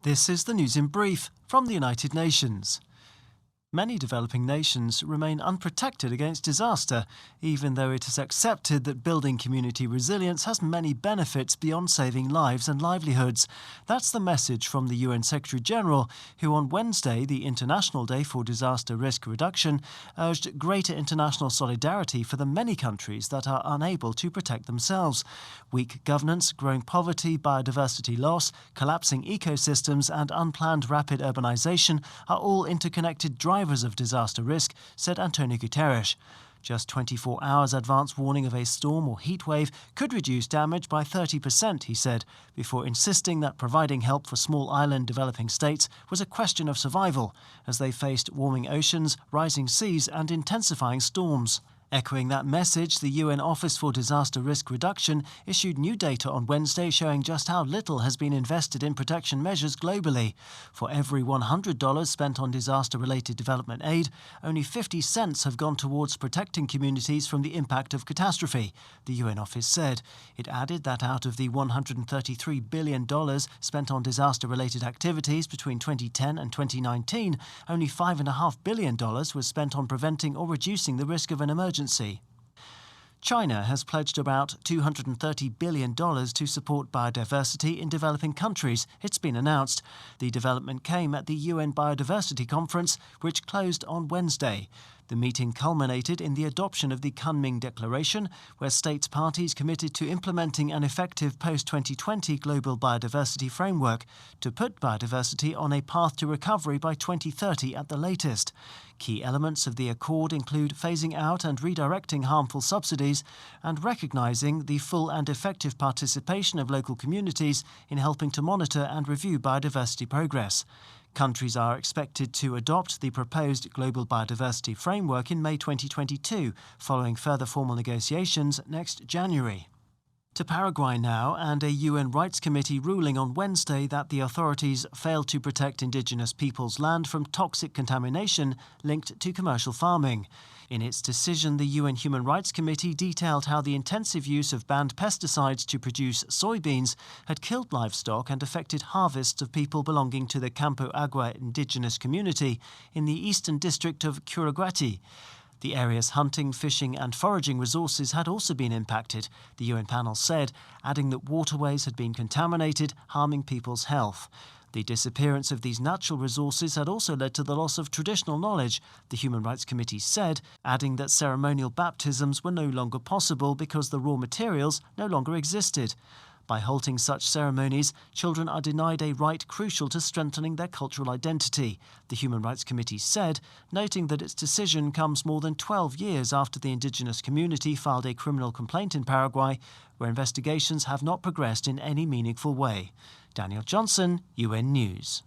This is the news in brief from the United Nations. Many developing nations remain unprotected against disaster, even though it is accepted that building community resilience has many benefits beyond saving lives and livelihoods. That's the message from the UN Secretary-General, who on Wednesday, the International Day for Disaster Risk Reduction, urged greater international solidarity for the many countries that are unable to protect themselves. Weak governance, growing poverty, biodiversity loss, collapsing ecosystems and unplanned rapid urbanization are all interconnected drivers of disaster risk, said Antonio Guterres. Just 24 hours advance warning of a storm or heat wave could reduce damage by 30%, he said, before insisting that providing help for small island developing states was a question of survival, as they faced warming oceans, rising seas and intensifying storms. Echoing that message, the UN Office for Disaster Risk Reduction issued new data on Wednesday showing just how little has been invested in protection measures globally. For every $100 spent on disaster-related development aid, only 50 cents have gone towards protecting communities from the impact of catastrophe, the UN Office said. It added that out of the $133 billion spent on disaster-related activities between 2010 and 2019, only $5.5 billion was spent on preventing or reducing the risk of an emergency. China has pledged about $230 billion to support biodiversity in developing countries, it's been announced. The development came at the UN Biodiversity Conference, which closed on Wednesday. The meeting culminated in the adoption of the Kunming Declaration, where states parties committed to implementing an effective post-2020 global biodiversity framework to put biodiversity on a path to recovery by 2030 at the latest. Key elements of the accord include phasing out and redirecting harmful subsidies and recognizing the full and effective participation of local communities in helping to monitor and review biodiversity progress. Countries are expected to adopt the proposed Global Biodiversity Framework in May 2022, following further formal negotiations next January. To Paraguay now, and a UN Rights Committee ruling on Wednesday that the authorities failed to protect indigenous peoples' land from toxic contamination linked to commercial farming. In its decision, the UN Human Rights Committee detailed how the intensive use of banned pesticides to produce soybeans had killed livestock and affected harvests of people belonging to the Campo Agua indigenous community in the eastern district of Curaguati. The area's hunting, fishing and foraging resources had also been impacted, the UN panel said, adding that waterways had been contaminated, harming people's health. The disappearance of these natural resources had also led to the loss of traditional knowledge, the Human Rights Committee said, adding that ceremonial baptisms were no longer possible because the raw materials no longer existed. By halting such ceremonies, children are denied a right crucial to strengthening their cultural identity, the Human Rights Committee said, noting that its decision comes more than 12 years after the indigenous community filed a criminal complaint in Paraguay, where investigations have not progressed in any meaningful way. Daniel Johnson, UN News.